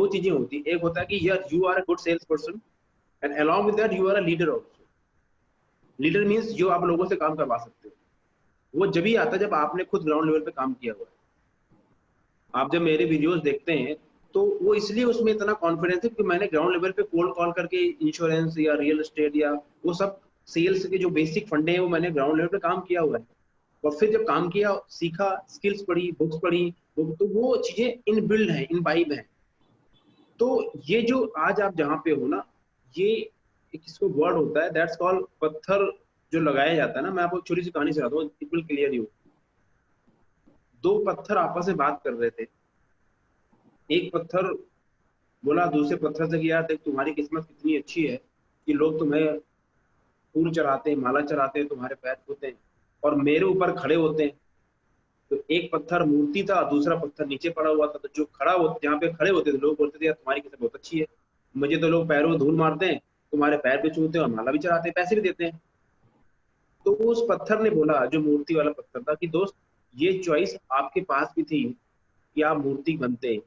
चीजें होती, एक होता है कि you are a good sales person and along with that you are a leader also. Leader means जो आप लोगों से काम करवा सकते हो। वो जब ही आता है जब आपने खुद ग्राउंड लेवल पे काम किया हुआ है। आप जब मेरे वीडियोस देखते हैं तो वो इसलिए उसमें इतना कॉन्फिडेंस है कि मैंने ग्राउंड लेवल पे कोल्ड कॉल करके इंश्योरेंस या रियल एस्टेट या वो सब सेल्स के जो बेसिक फंडे हैं वो मैंने ग्राउंड लेवल पे काम किया हुआ है। और फिर जब काम किया, सीखा, स्किल्स पढ़ी, बुक्स पढ़ी, तो वो चीजें इन बिल्ड है, इन वाइब है। तो ये जो आज आप जहाँ पे हो ना, ये एक इसको वर्ड होता है दैट्स कॉल्ड पत्थर जो लगाया जाता है ना। मैं आपको छोटी सी कहानी सुनाता हूँ, इट विल क्लियर यू। दो पत्थर आपस में बात कर रहे थे। एक पत्थर बोला दूसरे पत्थर से कि यार देख, तुम्हारी किस्मत कितनी अच्छी है कि लोग तुम्हें फूल चढ़ाते हैं, माला चढ़ाते हैं, तुम्हारे पैर छूते हैं और मेरे ऊपर खड़े होते हैं। तो एक पत्थर मूर्ति था, दूसरा पत्थर नीचे पड़ा हुआ था। तो जो खड़ा हो, जहाँ पे खड़े होते थे लोग बोलते थे यार तुम्हारी किस्मत बहुत अच्छी है, मुझे तो लोग पैरों में धूल मारते हैं, तुम्हारे पैर पे छूते हैं और माला भी चढ़ाते हैं, पैसे भी देते हैं। तो उस पत्थर ने बोला, जो मूर्ति वाला पत्थर था, कि दोस्त ये चॉइस आपके पास भी थी कि आप मूर्ति बनते,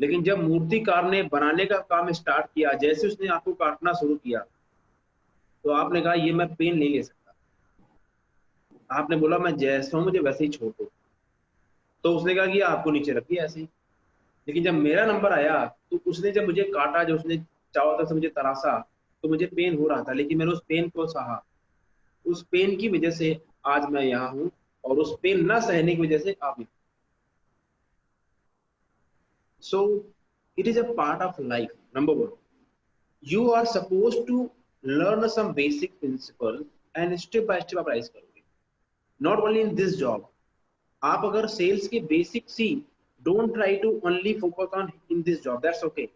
लेकिन जब मूर्तिकार ने बनाने का काम स्टार्ट किया, जैसे उसने आपको काटना शुरू किया तो आपने कहा ये मैं पेन नहीं ले सकता। आपने बोला मैं जैसा हूं मुझे वैसे ही छोड़ दो। तो उसने कहा कि आपको नीचे रखिए ऐसे ही। लेकिन जब मेरा नंबर आया तो उसने जब मुझे काटा, जो उसने चारों तरफ से मुझे तराशा, तो मुझे पेन हो रहा था, लेकिन मैंने उस पेन को सहा। उस पेन की वजह से आज मैं यहाँ हूँ, और उस पेन ना सहने की वजह से आप भी। So it is a part of life. Number one, you are supposed to learn some basic principle and step by step apply करोगे। not only in this job, आप अगर सेल्स के basic see, don't try to only focus on in this job, that's okay।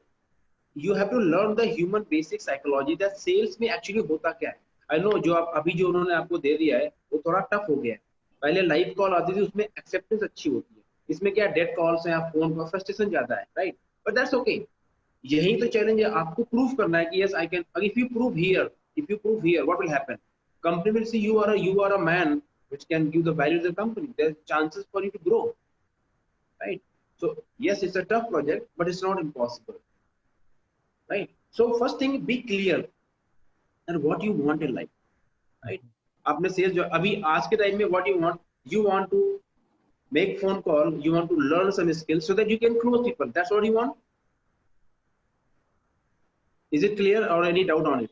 you have to learn the human basic psychology that sales में actually होता क्या है। I know जो आप अभी जो उन्होंने आपको दे दिया है वो थोड़ा टफ हो गया है। पहले लाइव कॉल आती थी, उसमें एक्सेप्टेंस अच्छी होती है। इसमें क्या डेड कॉल्स हैं, आप फोन पर फ्रस्ट्रेशन ज्यादा है, राइट, बट दैट्स ओके। यही तो चैलेंज है, आपको प्रूव करना है कि yes I can. If you prove here, if you prove here, what will happen? Company will see you are a man which can give the value to the company, there's chances for you to grow, right? So yes, it's a tough project but it's not impossible, right? So first thing, be clear and what you want in life, right? आपने sales जो अभी आज के time में what you want to make phone call, you want to learn some skills so that you can close people, that's what you want. Is it clear or any doubt on it?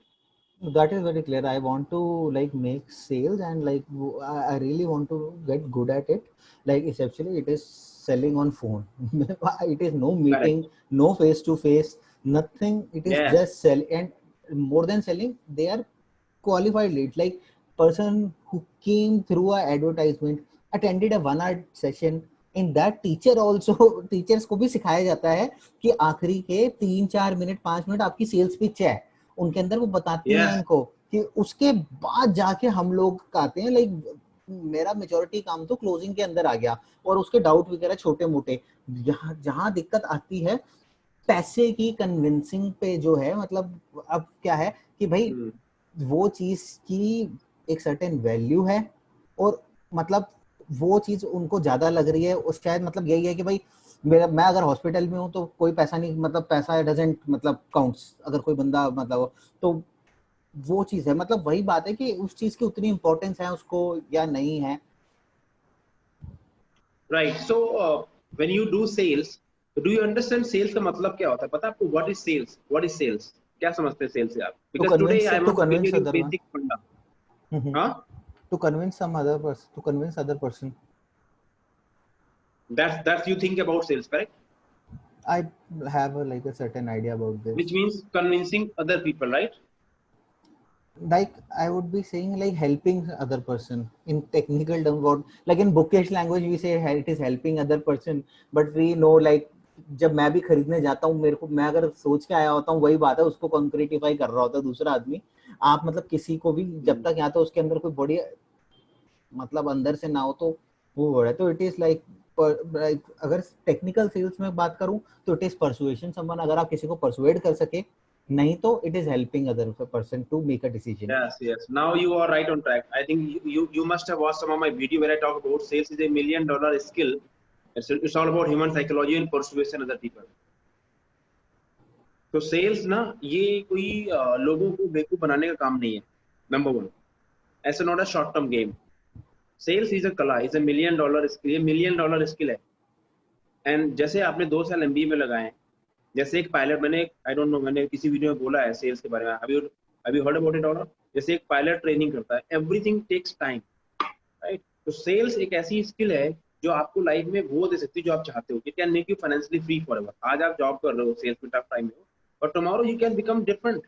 That is very clear. I want to like make sales and like I really want to get good at it. Like essentially it is selling on phone. It is no meeting, Correct. no face to face, nothing. It is Yes. just sell, and more than selling, they are qualified leads. Like person who came through a advertisement, attended a 1 hour session. In that teacher also teachers को भी सिखाया जाता है कि आखिरी के 3-4 minute 5 minute आपकी sales pitch है, उनके अंदर वो बताती हैं Yes. इनको कि उसके बाद जाके हम लोग आते हैं। लाइक मेरा मेजोरिटी काम तो क्लोजिंग के अंदर आ गया और उसके डाउट वगैरह छोटे मोटे। जहां दिक्कत आती है पैसे की कन्विंसिंग पे जो है, मतलब अब क्या है कि भाई वो चीज की एक सर्टेन वैल्यू है और मतलब वो चीज उनको ज्यादा लग रही है। और शायद मतलब यही है कि भाई मैं अगर हॉस्पिटल में हूँ तो कोई पैसा नहीं, मतलब पैसा डजंट मतलब काउंट्स, अगर कोई बंदा मतलब तो वो चीज है। मतलब वही बात है कि उस चीज की उतनी इंपॉर्टेंस है उसको या नहीं है। Right. So when you do sales, do you understand sales का मतलब क्या होता है? पता है आपको? What is sales? What is sales? क्या समझते हैं सेल्स से आप? To because today convince I to want to convince clear you other one, basic funda. हां, to convince some other person, to convince other person. That's you think about sales, correct? I have a, like a certain idea about Which this. means convincing other people, right? Like I would be saying like helping other person in technical term. What like in bookish language we say it is helping other person, but we know like जब मैं भी खरीदने जाता हूँ, मेरे को मैं अगर सोच के आया होता हूँ वही बात है, उसको कंक्रीटिफाई कर रहा होता है दूसरा आदमी। आप मतलब किसी को भी जब तक या तो उसके अंदर कोई बड़ी मतलब अंदर से ना हो तो वो हो रहा है। तो इट इज लाइक अगर टेक्निकल सेल्स में बात करूं तो इट इज परसुएशन समवन, अगर आप किसी को परसुएड कर सके, नहीं तो it is helping other person to make a decision. Yes, yes. Now you are right on track. I think you must have watched some of my video where I talk about sales is a $1 million skill. It's all about human psychology and persuasion other people. तो sales ना ये कोई लोगों को बेवकूफ बनाने का काम नहीं है, नंबर वन। ऐसा not a short term game. Sales is a कला, इज अ $1 million स्किल, ये $1 million स्किल है। एंड जैसे आपने 2 साल MBA में लगाए, जैसे एक पायलट, मैंने आई डोंट नो, मैंने किसी वीडियो में बोला है सेल्स के बारे में, अभी हर्ड अबाउट इट और, जैसे एक पायलट ट्रेनिंग करता है, एवरीथिंग टेक्स टाइम, राइट? तो सेल्स एक ऐसी स्किल है जो आपको लाइफ में वो दे सकती है जो आप चाहते हो। It can make you financially free for ever. आज आप जॉब कर रहे हो, सेल्स में टफ टाइम में हो, और tomorrow you can become different.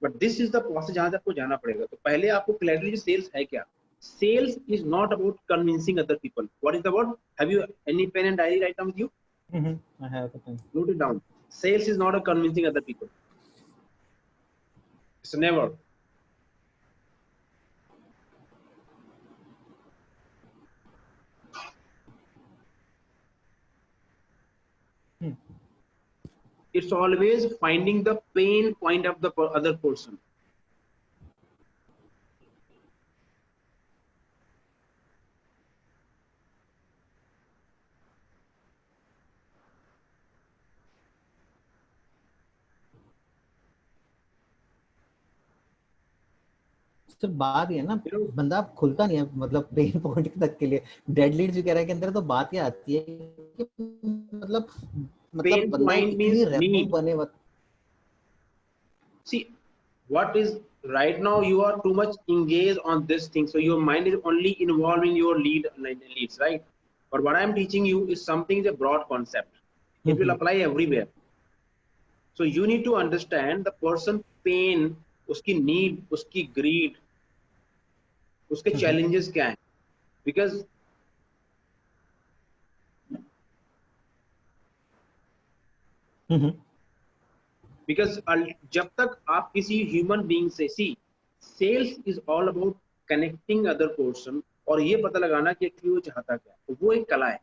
But this is the process जहां से आपको जाना पड़ेगा। तो पहले आपको क्लैरिटी, सेल्स है क्या। Sales is not about convincing other people. What is about, have you any pen and diary right now with you? I have a pen. Note it down. Sales is not a convincing other people. It's never. It's always finding the pain point of the other person. सिर्फ बात ये है ना, You know, बंदा खुलता नहीं है, मतलब पेन पॉइंट तक के लिए। डेड लीड्स वगैरह के अंदर तो बात ये आती है कि मतलब pain बंदा point इतनी means रेपो need. बने See, what is right now, you are too much engaged on this thing. So your mind is only involved in your leads, right? But what I'm teaching you is something, is a broad concept. It will apply everywhere. So you need to understand the person pain, uski need, uski greed, उसके challenges क्या हैं, because जब तक आप किसी human being से, see sales is all about connecting other person, और ये पता लगाना कि एक्चुअली वो चाहता क्या है। वो एक कला है,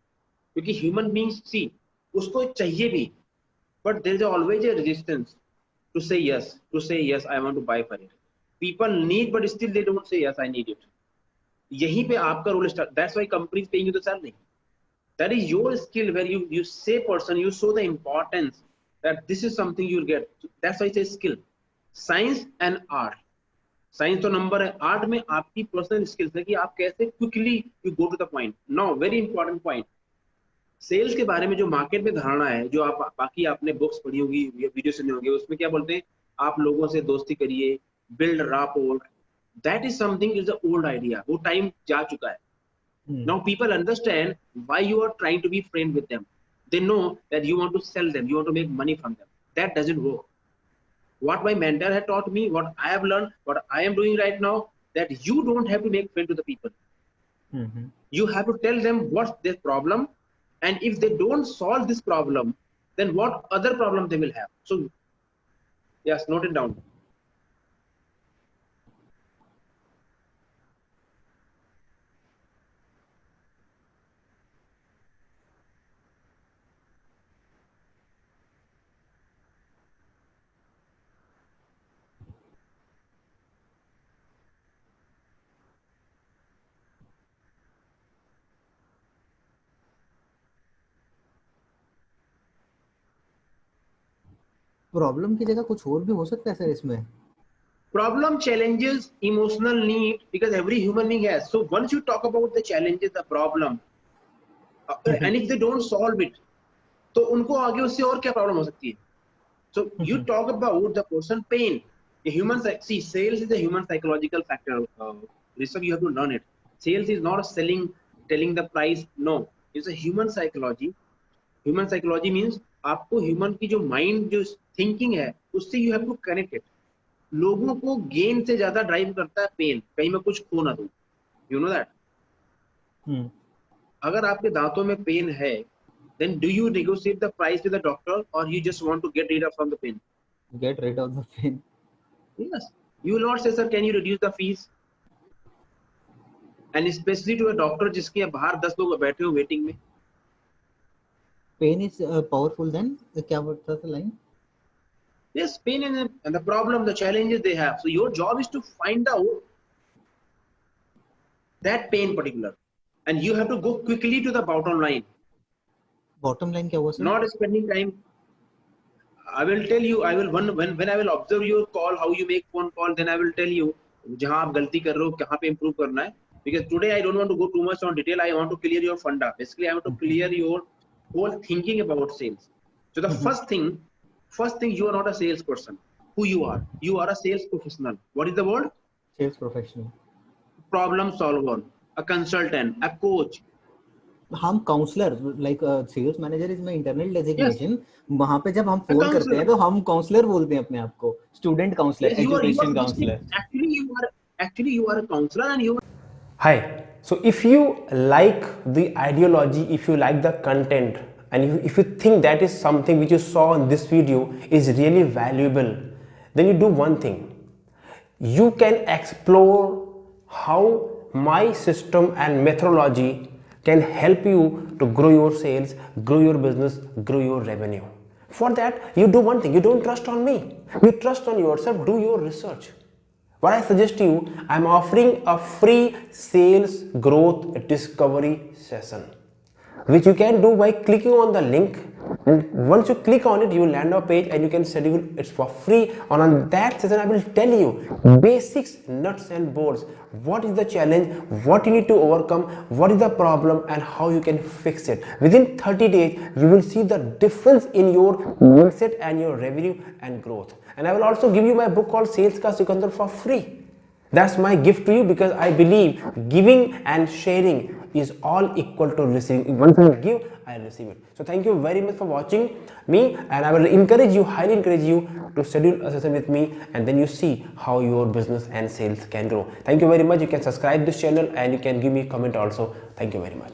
क्योंकि ह्यूमन बीइंग्स, सी उसको चाहिए भी, but there is always a resistance to say yes I want to buy for it. People need but still they don't say yes I need it. यहीं पे आपका role start, that's why companies paying you the salary. That is your skill, where you say person, you show the importance that this is something you'll get. That's why it's a skill. Science and art. Science तो नंबर है, art में आपकी personal skills है कि आप कैसे quickly you go to the point. Now very important point, sales के बारे में जो मार्केट में धारणा है, जो आप बाकी आपने बुक्स पढ़ी होगी या वीडियो सुने होंगे, उसमें क्या बोलते हैं, आप लोगों से दोस्ती करिए, build rapport। That is something, is the old idea, वो टाइम जा चुका है। Now people understand why you are trying to be friend with them. They know that you want to sell them, you want to make money from them. That doesn't work. What my mentor had taught me, what I have learned, what I am doing right now, that you don't have to make friend to the people. You have to tell them what's their problem, and if they don't solve this problem, then what other problem they will have. So yes, note it down. Problem की जगह कुछ और भी हो सकता है sir इसमें। Problem, challenges, emotional need, because every human being has. So once you talk about the challenges, the problem, and if they don't solve it, तो उनको आगे उससे और क्या प्रॉब्लम हो सकती है। So you talk about the person pain. A human, see, sales is a human psychological factor. Rishabh, you have to learn it. Sales is not selling, telling the price. No, it's a human psychology. Human psychology means आपको human की जो mind, जो thinking है, उससे you have to connect it. लोगों को gain से ज्यादा ड्राइव करता है पेन, कहीं मैं कुछ खो ना दूं। You know that. अगर आपके दांतों में पेन है, then do you negotiate the price with the doctor, or you just want to get rid of from the pain? Get rid of the pain. Yes, you will not say sir can you reduce the fees, and especially to a doctor जिसके बाहर 10 लोग बैठे हो waiting में। Pain is powerful then, क्या बोलता था line? Yes, pain and the problem, the challenges they have. So your job is to find out that pain particular, and you have to go quickly to the bottom line. Bottom line क्या हुआ sir? Not spending time. I will tell you, I will when I will observe your call, how you make phone call, then I will tell you जहाँ आप गलती कर रहे हो, कहाँ पे improve करना है. Because today I don't want to go too much on detail. I want to clear your funda. Basically, I want to clear your whole thinking about sales. So the first thing, you are not a salesperson. Who you are? You are a sales professional. What is the word? Sales professional. Problem solver, a consultant, a coach. हम counsellor, like sales manager is my internal Yes, designation. वहां पे जब हम a phone करते हैं counselor. तो हम counsellor बोलते हैं अपने आप को, student counsellor, Yes, you are education listening. Counsellor. Actually you are a counselor and you are. Hi. So if you like the ideology, if you like the content, and if you think that is something which you saw in this video is really valuable, then you do one thing. You can explore how my system and methodology can help you to grow your sales, grow your business, grow your revenue. For that, you do one thing. You don't trust on me. You trust on yourself. Do your research. What I suggest to you, I'm offering a free sales growth discovery session, which you can do by clicking on the link. And once you click on it, you will land on a page and you can schedule it for free. And on that session, I will tell you basics, nuts and bolts. What is the challenge? What you need to overcome? What is the problem? And how you can fix it. Within 30 days, you will see the difference in your mindset and your revenue and growth. And I will also give you my book called Sales Ka Sikandar for free. That's my gift to you, because I believe giving and sharing is all equal to receiving. Once I give, I receive it. So thank you very much for watching me, and I will encourage you, highly encourage you to schedule a session with me, and then you see how your business and sales can grow. Thank you very much. You can subscribe this channel and you can give me a comment also. Thank you very much.